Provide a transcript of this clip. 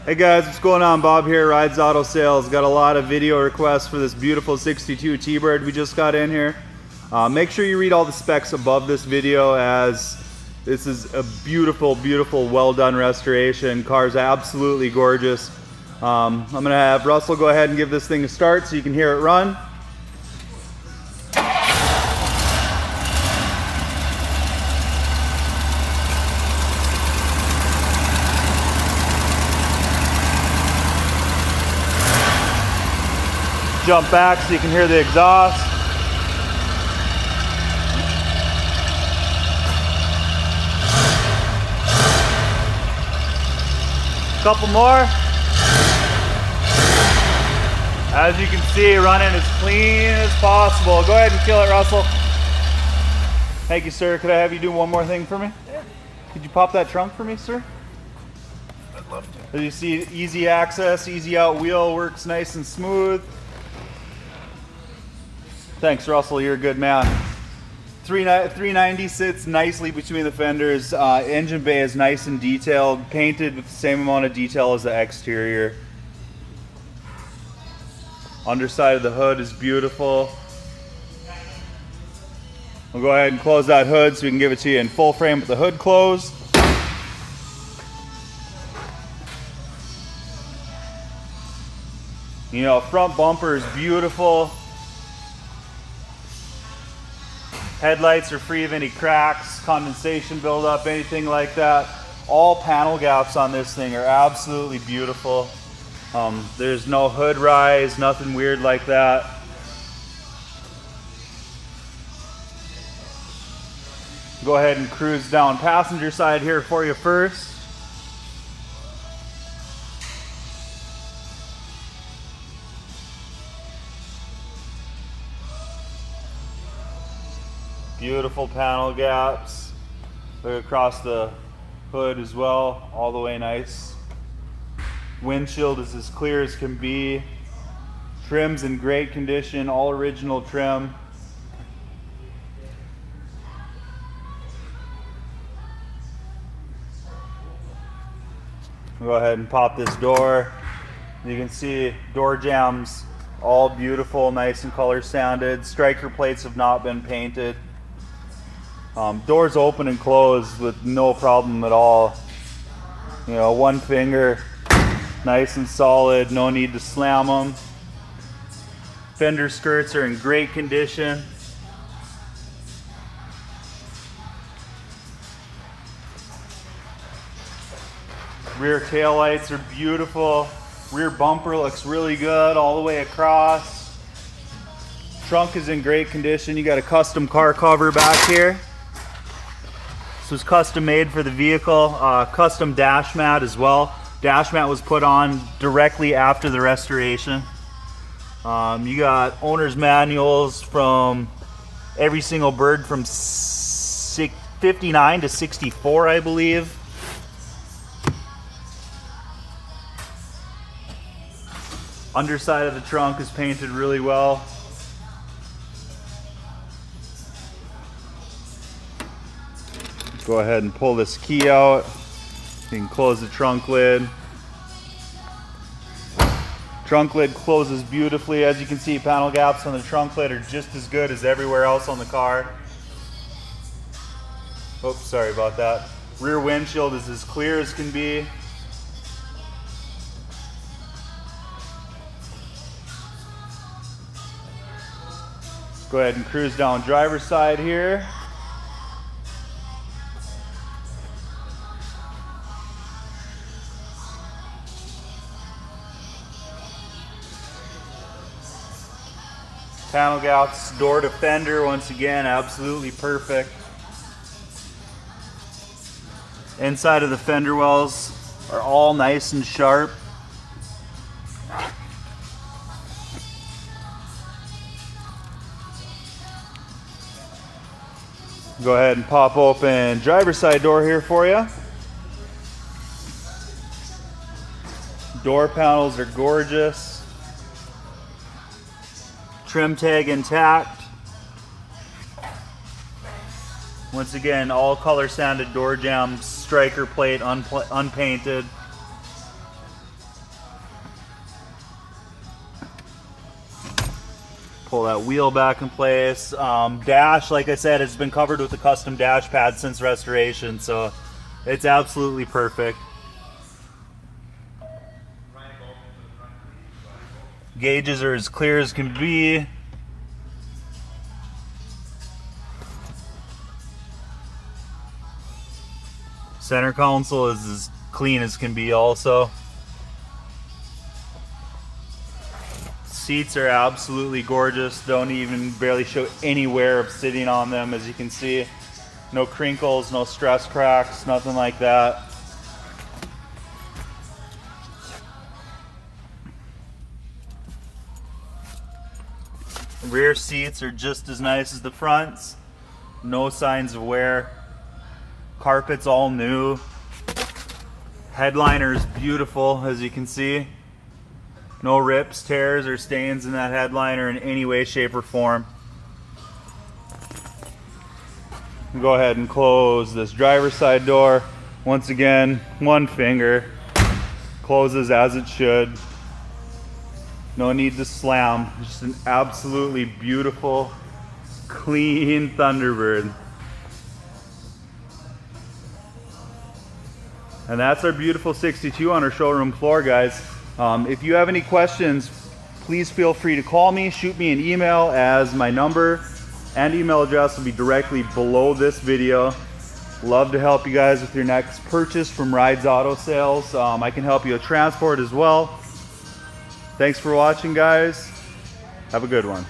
Hey guys, what's going on? Bob here, Rides Auto Sales. Got a lot of video requests for this beautiful 62 T-Bird we just got in here. Make sure you read all the specs above this video, as this is a beautiful, beautiful, well done restoration. Car's absolutely gorgeous. I'm gonna have Russell go ahead and give this thing a start so you can hear it run. Jump back so you can hear the exhaust. Couple more. As you can see, running as clean as possible. Go ahead and kill it, Russell. Thank you, sir. Could I have you do one more thing for me? Yeah. Could you pop that trunk for me, sir? I'd love to. As you see, easy access, easy out wheel, works nice and smooth. Thanks, Russell, you're a good man. 390 sits nicely between the fenders. Engine bay is nice and detailed, painted with the same amount of detail as the exterior. Underside of the hood is beautiful. We'll go ahead and close that hood so we can give it to you in full frame with the hood closed. You know, front bumper is beautiful. Headlights are free of any cracks, condensation buildup, anything like that. All panel gaps on this thing are absolutely beautiful. There's no hood rise, nothing weird like that. Go ahead and cruise down passenger side here for you first. Beautiful panel gaps. Look across the hood as well, all the way nice. Windshield is as clear as can be. Trim's in great condition, all original trim. Go ahead and pop this door. You can see door jambs, all beautiful, nice and color sounded. Striker plates have not been painted. Doors open and close with no problem at all. You know, one finger, nice and solid, no need to slam them. Fender skirts are in great condition. Rear taillights are beautiful. Rear bumper looks really good all the way across. Trunk is in great condition. You got a custom car cover back here. This was custom made for the vehicle. Custom dash mat as well. Dash mat was put on directly after the restoration. You got owner's manuals from every single bird from 59 to 64, I believe. Underside of the trunk is painted really well. Go ahead and pull this key out. You can close the trunk lid. Trunk lid closes beautifully. As you can see, panel gaps on the trunk lid are just as good as everywhere else on the car. Oops, sorry about that. Rear windshield is as clear as can be. Go ahead and cruise down driver's side here. Panel gaps, door to fender, once again, absolutely perfect. Inside of the fender wells are all nice and sharp. Go ahead and pop open driver's side door here for you. Door panels are gorgeous. Trim tag intact. Once again, all color sanded door jambs, striker plate unpainted. pull that wheel back in place. Dash, like I said, it's been covered with a custom dash pad since restoration, so it's absolutely perfect. Gauges are as clear as can be. Center console is as clean as can be also. Seats are absolutely gorgeous. Don't even barely show any wear of sitting on them, as you can see. No crinkles, no stress cracks, nothing like that. Rear seats are just as nice as the fronts. No signs of wear. Carpet's all new. Headliner is beautiful, as you can see. No rips, tears, or stains in that headliner in any way, shape, or form. Go ahead and close this driver's side door. Once again, one finger. Closes as it should. No need to slam. Just an absolutely beautiful, clean Thunderbird. And that's our beautiful 62 on our showroom floor, guys. If you have any questions, please feel free to call me, shoot me an email, as my number and email address will be directly below this video. Love to help you guys with your next purchase from Rides Auto Sales. I can help you with transport as well. Thanks for watching, guys. Have a good one.